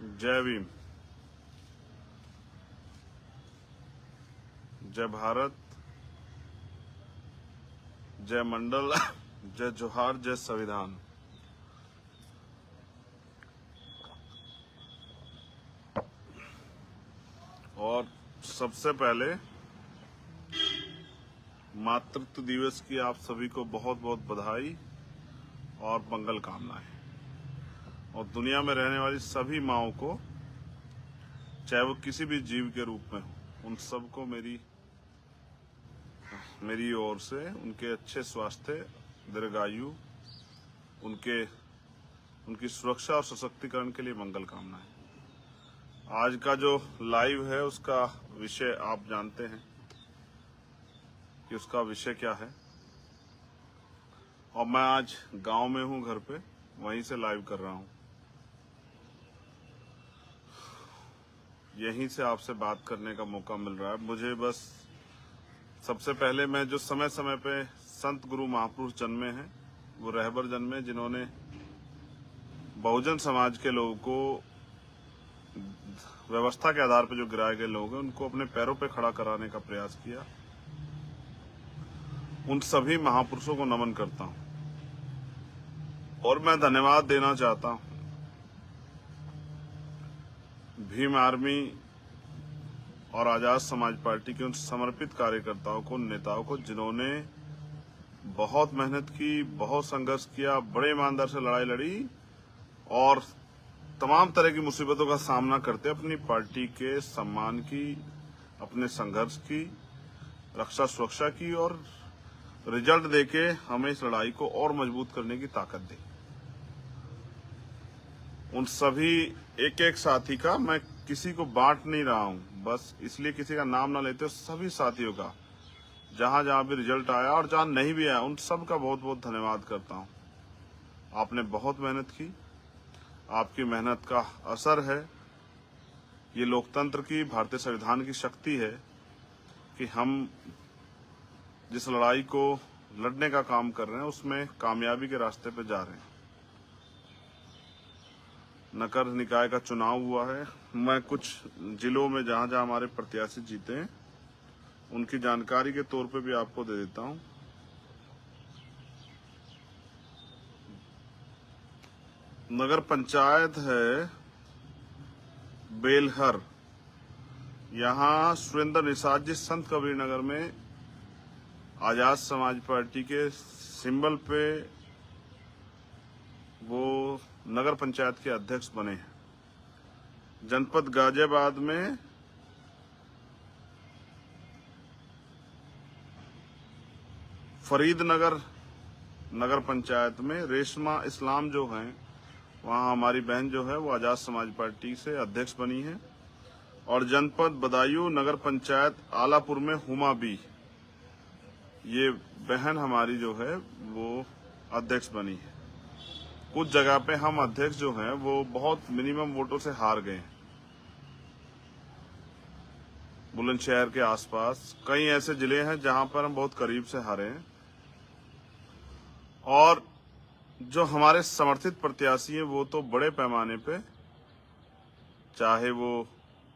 जय भीम, जय भारत, जय मंडल, जय जोहार, जय संविधान। और सबसे पहले मातृत्व दिवस की आप सभी को बहुत बहुत बधाई और मंगल कामनाएं। और दुनिया में रहने वाली सभी माँओं को, चाहे वो किसी भी जीव के रूप में हो, उन सबको मेरी ओर से उनके अच्छे स्वास्थ्य, दीर्घायु, उनकी सुरक्षा और सशक्तिकरण के लिए मंगल कामनाएं। आज का जो लाइव है उसका विषय आप जानते हैं कि उसका विषय क्या है। और मैं आज गांव में हूं, घर पे, वहीं से लाइव कर रहा हूं। यहीं से आपसे बात करने का मौका मिल रहा है मुझे। बस सबसे पहले मैं जो समय समय पे संत गुरु महापुरुष जन्मे हैं, वो रहबर जन्मे, जिन्होंने बहुजन समाज के लोगों को, व्यवस्था के आधार पर जो गिराए गए लोग हैं, उनको अपने पैरों पे खड़ा कराने का प्रयास किया। उन सभी महापुरुषों को नमन करता हूं और मैं धन्यवाद देना चाहता हूं भीम आर्मी और आजाद समाज पार्टी के उन समर्पित कार्यकर्ताओं को, नेताओं को, जिन्होंने बहुत मेहनत की, बहुत संघर्ष किया, बड़े ईमानदार से लड़ाई लड़ी और तमाम तरह की मुसीबतों का सामना करते अपनी पार्टी के सम्मान की, अपने संघर्ष की, रक्षा सुरक्षा की और रिजल्ट देके हमें इस लड़ाई को और मजबूत करने की ताकत दी। उन सभी एक एक साथी का मैं किसी को बांट नहीं रहा हूं, बस इसलिए किसी का नाम ना लेते, सभी साथियों का, जहां जहां भी रिजल्ट आया और जहां नहीं भी आया, उन सब का बहुत बहुत धन्यवाद करता हूं। आपने बहुत मेहनत की, आपकी मेहनत का असर है। ये लोकतंत्र की, भारतीय संविधान की शक्ति है कि हम जिस लड़ाई को लड़ने का काम कर रहे हैं उसमें कामयाबी के रास्ते पे जा रहे हैं। नगर निकाय का चुनाव हुआ है। मैं कुछ जिलों में जहां जहां हमारे प्रत्याशी जीते हैं उनकी जानकारी के तौर पे भी आपको दे देता हूं। नगर पंचायत है बेलहर, यहाँ सुरेंद्र निषाद जी संत कबीर नगर में आजाद समाज पार्टी के सिंबल पे वो नगर पंचायत के अध्यक्ष बने हैं। जनपद गाजियाबाद में फरीदनगर नगर पंचायत में रेशमा इस्लाम जो हैं, वहाँ हमारी बहन जो है वो आजाद समाज पार्टी से अध्यक्ष बनी है। और जनपद बदायूं नगर पंचायत आलापुर में हुमा बी, ये बहन हमारी जो है वो अध्यक्ष बनी है। कुछ जगह पे हम अध्यक्ष जो हैं वो बहुत मिनिमम वोटों से हार गए हैं। बुलंदशहर के आसपास कई ऐसे जिले हैं जहां पर हम बहुत करीब से हारे हैं। और जो हमारे समर्थित प्रत्याशी हैं वो तो बड़े पैमाने पे, चाहे वो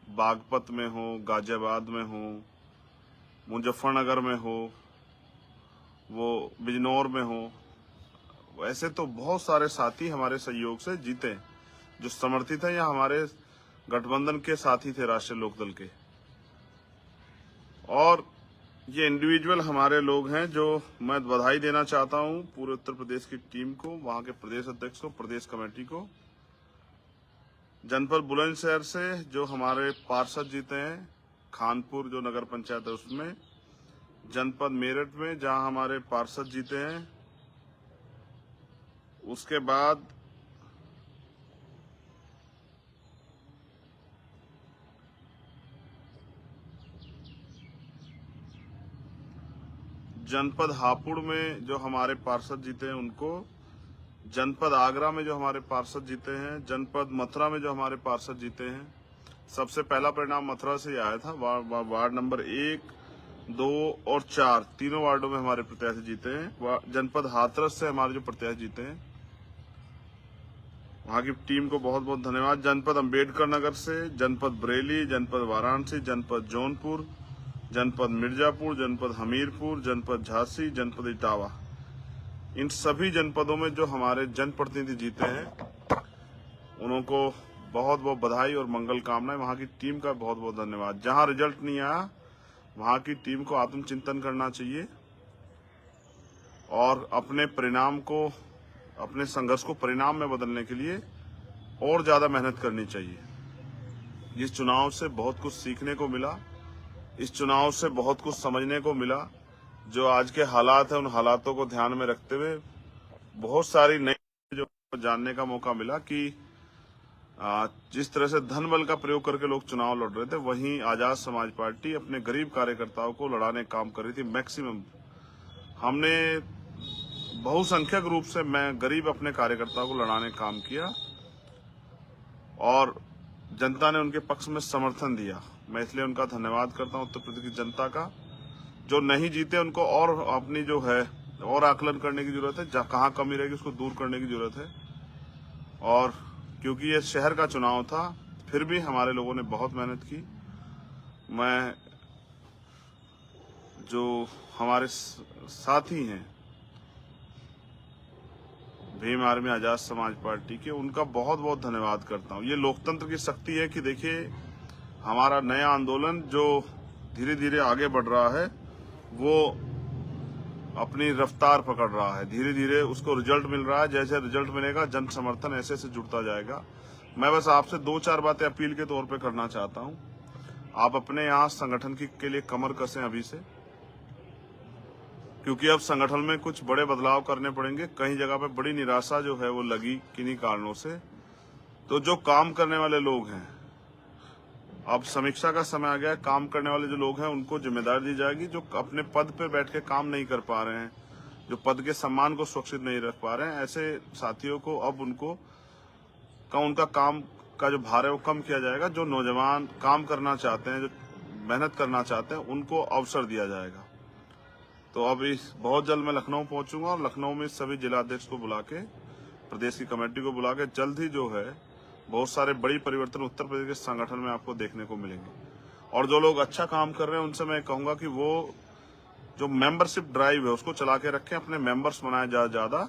बागपत में हो, गाजियाबाद में हो, मुजफ्फरनगर में हो, वो बिजनौर में हो, वैसे तो बहुत सारे साथी हमारे सहयोग से जीते जो समर्थित हैं या हमारे गठबंधन के साथी थे राष्ट्रीय लोकदल के। और ये इंडिविजुअल हमारे लोग हैं जो मैं बधाई देना चाहता हूं पूरे उत्तर प्रदेश की टीम को, वहां के प्रदेश अध्यक्ष को, प्रदेश कमेटी को। जनपद बुलंदशहर से जो हमारे पार्षद जीते हैं, खानपुर जो नगर पंचायत है उसमें, जनपद मेरठ में जहां हमारे पार्षद जीते हैं, उसके बाद जनपद हापुड़ में जो हमारे पार्षद जीते हैं उनको, जनपद आगरा में जो हमारे पार्षद जीते हैं, जनपद मथुरा में जो हमारे पार्षद जीते हैं। सबसे पहला परिणाम मथुरा से ही आया था। वार्ड नंबर 1, 2 और 4 तीनों वार्डों में हमारे प्रत्याशी जीते हैं। जनपद हाथरस से हमारे जो प्रत्याशी जीते हैं वहाँ की टीम को बहुत बहुत धन्यवाद। जनपद अंबेडकर नगर से, जनपद बरेली, जनपद वाराणसी, जनपद जौनपुर, जनपद मिर्जापुर, जनपद हमीरपुर, जनपद झांसी, जनपद इटावा, इन सभी जनपदों में जो हमारे जनप्रतिनिधि जीते हैं उनको बहुत बहुत बधाई और मंगल कामनाएं। वहां की टीम का बहुत बहुत धन्यवाद। जहां रिजल्ट नहीं आया वहां की टीम को आत्मचिंतन करना चाहिए और अपने परिणाम को, अपने संघर्ष को परिणाम में बदलने के लिए और ज्यादा मेहनत करनी चाहिए। इस चुनाव से बहुत कुछ सीखने को मिला, इस चुनाव से बहुत कुछ समझने को मिला। जो आज के हालात है उन हालातों को ध्यान में रखते हुए बहुत सारी नई जो जानने का मौका मिला कि जिस तरह से धन बल का प्रयोग करके लोग चुनाव लड़ रहे थे, वहीं आजाद समाज पार्टी अपने गरीब कार्यकर्ताओं को लड़ाने का काम कर रही थी। मैक्सिमम हमने बहुसंख्यक रूप से मैं गरीब अपने कार्यकर्ताओं को लड़ाने का काम किया और जनता ने उनके पक्ष में समर्थन दिया। मैं इसलिए उनका धन्यवाद करता हूं उत्तर प्रदेश की जनता का। जो नहीं जीते उनको और अपनी जो है और आकलन करने की जरूरत है, कहाँ कमी रहेगी उसको दूर करने की जरूरत है। और क्योंकि ये शहर का चुनाव था फिर भी हमारे लोगों ने बहुत मेहनत की। मैं जो हमारे साथी हैं भीम आर्मी आजाद समाज पार्टी के, उनका बहुत बहुत धन्यवाद करता हूं। ये लोकतंत्र की शक्ति है कि देखिए हमारा नया आंदोलन जो धीरे धीरे आगे बढ़ रहा है वो अपनी रफ्तार पकड़ रहा है, धीरे धीरे उसको रिजल्ट मिल रहा है। जैसे रिजल्ट मिलेगा जन समर्थन ऐसे ऐसे जुड़ता जाएगा। मैं बस आपसे 2-4 बातें अपील के तौर पे करना चाहता हूं। आप अपने यहाँ संगठन के लिए कमर कसें अभी से, क्योंकि अब संगठन में कुछ बड़े बदलाव करने पड़ेंगे। कई जगह पे बड़ी निराशा जो है वो लगी किन्हीं कारणों से। तो जो काम करने वाले लोग हैं, अब समीक्षा का समय आ गया है। काम करने वाले जो लोग हैं उनको जिम्मेदारी दी जाएगी। जो अपने पद पे बैठ के काम नहीं कर पा रहे हैं, जो पद के सम्मान को सुरक्षित नहीं रख पा रहे हैं, ऐसे साथियों को अब उनका काम का जो भार है वो कम किया जाएगा। जो नौजवान काम करना चाहते हैं, जो मेहनत करना चाहते हैं, उनको अवसर दिया जाएगा। तो अब बहुत जल्द मैं लखनऊ पहुंचूंगा और लखनऊ में सभी जिलाध्यक्ष को बुला के, प्रदेश की कमेटी को बुला के जल्द ही जो है बहुत सारे बड़ी परिवर्तन उत्तर प्रदेश के संगठन में आपको देखने को मिलेंगे। और जो लोग अच्छा काम कर रहे हैं उनसे मैं कहूंगा कि वो जो मेंबरशिप ड्राइव है उसको चला के रखें, अपने मेंबर्स बनाए ज्यादा।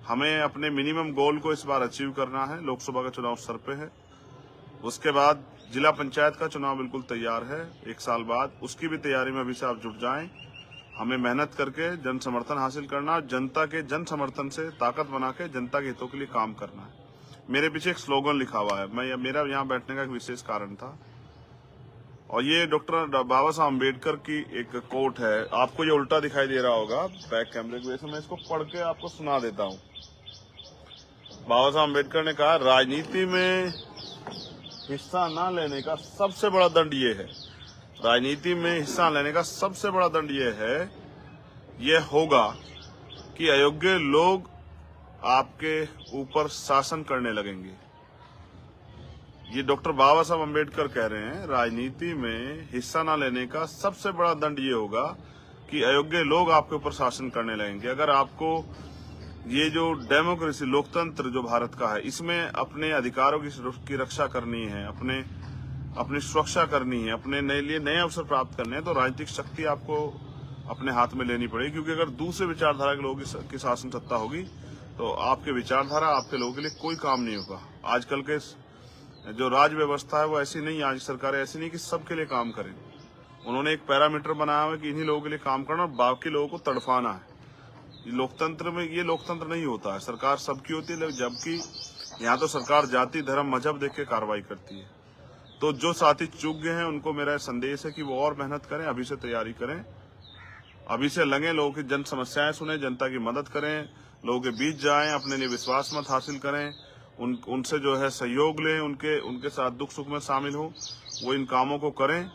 हमें अपने मिनिमम गोल को इस बार अचीव करना है। लोकसभा का चुनाव सर पे है, उसके बाद जिला पंचायत का चुनाव बिल्कुल तैयार है 1 साल बाद। उसकी भी तैयारी में अभी से आप जुट जाएं। हमें मेहनत करके जन समर्थन हासिल करना, जनता के जन समर्थन से ताकत बना के जनता के हितों के लिए काम करना है। मेरे पीछे एक स्लोगन लिखा हुआ है, मेरा यहाँ बैठने का एक विशेष कारण था और ये डॉक्टर बाबा साहब अम्बेडकर की एक कोट है। आपको ये उल्टा दिखाई दे रहा होगा बैक कैमरे की वजह से, मैं इसको पढ़ के आपको सुना देता हूँ। बाबा साहब अम्बेडकर ने कहा, राजनीति में हिस्सा न लेने का सबसे बड़ा दंड ये है, राजनीति में हिस्सा लेने का सबसे बड़ा दंड ये होगा कि अयोग्य लोग आपके ऊपर शासन करने लगेंगे। ये डॉक्टर बाबा साहब अम्बेडकर कह रहे हैं, राजनीति में हिस्सा न लेने का सबसे बड़ा दंड ये होगा कि अयोग्य लोग आपके ऊपर शासन करने लगेंगे। अगर आपको ये जो डेमोक्रेसी, लोकतंत्र जो भारत का है, इसमें अपने अधिकारों की रक्षा करनी है, अपनी सुरक्षा करनी है, अपने नए अवसर प्राप्त करने हैं, तो राजनीतिक शक्ति आपको अपने हाथ में लेनी पड़ेगी। क्योंकि अगर दूसरे विचारधारा के लोगों की शासन सत्ता होगी तो आपके विचारधारा, आपके लोगों के लिए कोई काम नहीं होगा। आजकल के जो राज व्यवस्था है वो ऐसी नहीं, आज सरकारें ऐसी नहीं कि सबके लिए काम करें। उन्होंने एक पैरामीटर बनाया हुआ है कि इन्हीं लोगों के लिए काम करना और बाकी लोगों को तड़फाना है। लोकतंत्र में ये लोकतंत्र नहीं होता है। सरकार सबकी होती है, जबकि यहाँ तो सरकार जाति, धर्म, मजहब देख के कार्रवाई करती है। तो जो साथी चूक गए हैं उनको मेरा संदेश है कि वो और मेहनत करें, अभी से तैयारी करें, अभी से लगे, लोगों की जन समस्याएं सुने, जनता की मदद करें, लोगों के बीच जाएं, अपने लिए विश्वास मत हासिल करें, उनसे जो है सहयोग लें, उनके साथ दुख सुख में शामिल हो, वो इन कामों को करें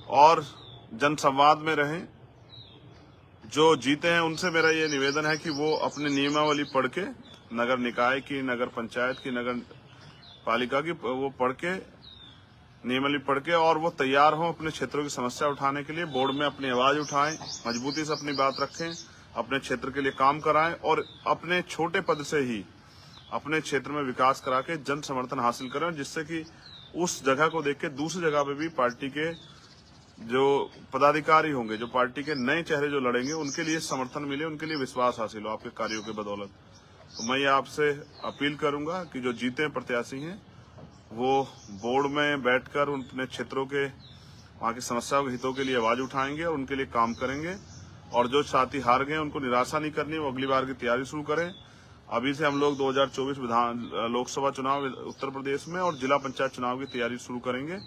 और जन संवाद में रहें। जो जीते हैं उनसे मेरा ये निवेदन है कि वो अपनी नियमावली पढ़ के, नगर निकाय की, नगर पंचायत की, नगर पालिका की, वो पढ़ के, नियमावली पढ़ के, और वो तैयार हों अपने क्षेत्रों की समस्या उठाने के लिए। बोर्ड में अपनी आवाज उठाएं, मजबूती से अपनी बात रखें, अपने क्षेत्र के लिए काम कराएं और अपने छोटे पद से ही अपने क्षेत्र में विकास करा के जन समर्थन हासिल करें, जिससे कि उस जगह को देख के दूसरी जगह पे भी पार्टी के जो पदाधिकारी होंगे, जो पार्टी के नए चेहरे जो लड़ेंगे, उनके लिए समर्थन मिले, उनके लिए विश्वास हासिल हो आपके कार्यों के बदौलत। तो मैं ये आपसे अपील करूंगा कि जो जीते प्रत्याशी हैं वो बोर्ड में बैठकर अपने क्षेत्रों के वहाँ की समस्याओं के हितों के लिए आवाज उठाएंगे और उनके लिए काम करेंगे। और जो साथी हार गए उनको निराशा नहीं करनी, वो अगली बार की तैयारी शुरू करें। अभी से हम लोग 2024 लोकसभा चुनाव उत्तर प्रदेश में और जिला पंचायत चुनाव की तैयारी शुरू करेंगे।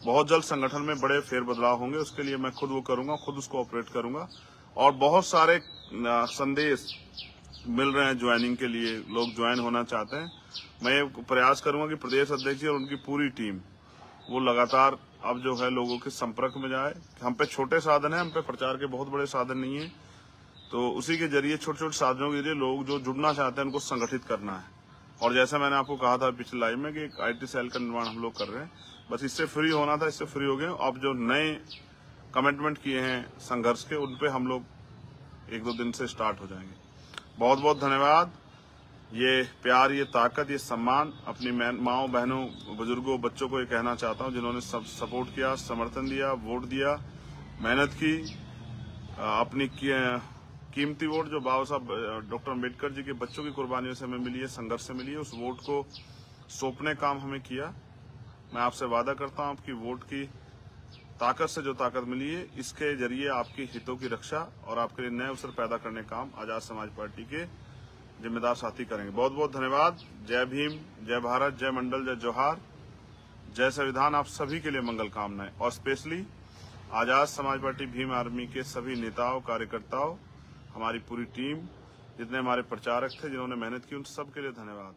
बहुत जल्द संगठन में बड़े फेरबदलाव होंगे, उसके लिए मैं खुद वो करूंगा, खुद उसको ऑपरेट करूंगा। और बहुत सारे संदेश मिल रहे हैं ज्वाइनिंग के लिए, लोग ज्वाइन होना चाहते हैं। मैं प्रयास करूंगा कि प्रदेश अध्यक्ष और उनकी पूरी टीम वो लगातार अब जो है लोगों के संपर्क में जाए। हम पे छोटे साधन है, हम पे प्रचार के बहुत बड़े साधन नहीं है, तो उसी के जरिए छोटे छोटे साधनों के जरिए लोग जो जुड़ना चाहते हैं उनको संगठित करना है। और जैसा मैंने आपको कहा था पिछले लाइव में कि एक IT सेल का निर्माण हम लोग कर रहे हैं, बस इससे फ्री होना था, इससे फ्री हो गए। अब जो नए कमिटमेंट किए हैं संघर्ष के, उन पे हम लोग 1-2 दिन से स्टार्ट हो जाएंगे। बहुत बहुत धन्यवाद। ये प्यार, ये ताकत, ये सम्मान अपनी माओ, बहनों, बुजुर्गों, बच्चों को ये कहना चाहता हूँ जिन्होंने सब सपोर्ट किया, समर्थन दिया, वोट दिया, मेहनत की, अपनी कीमती वोट जो बाबा साहब डॉक्टर अम्बेडकर जी के बच्चों की कुर्बानियों से हमें मिली है, संघर्ष से मिली है, उस वोट को सौंपने काम हमें किया। मैं आपसे वादा करता हूँ आपकी वोट की ताकत से जो ताकत मिली है, इसके जरिए आपकी हितों की रक्षा और आपके लिए नए अवसर पैदा करने का काम आजाद समाज पार्टी के जिम्मेदार साथी करेंगे। बहुत बहुत धन्यवाद। जय भीम, जय भारत, जय मंडल, जय जोहार, जय संविधान। आप सभी के लिए मंगल कामनाएं। और specially Azad Samaj party Bhim army के सभी नेताओं, कार्यकर्ताओं, हमारी पूरी टीम, जितने हमारे प्रचारक थे, जिन्होंने मेहनत की, उन सब के लिए धन्यवाद।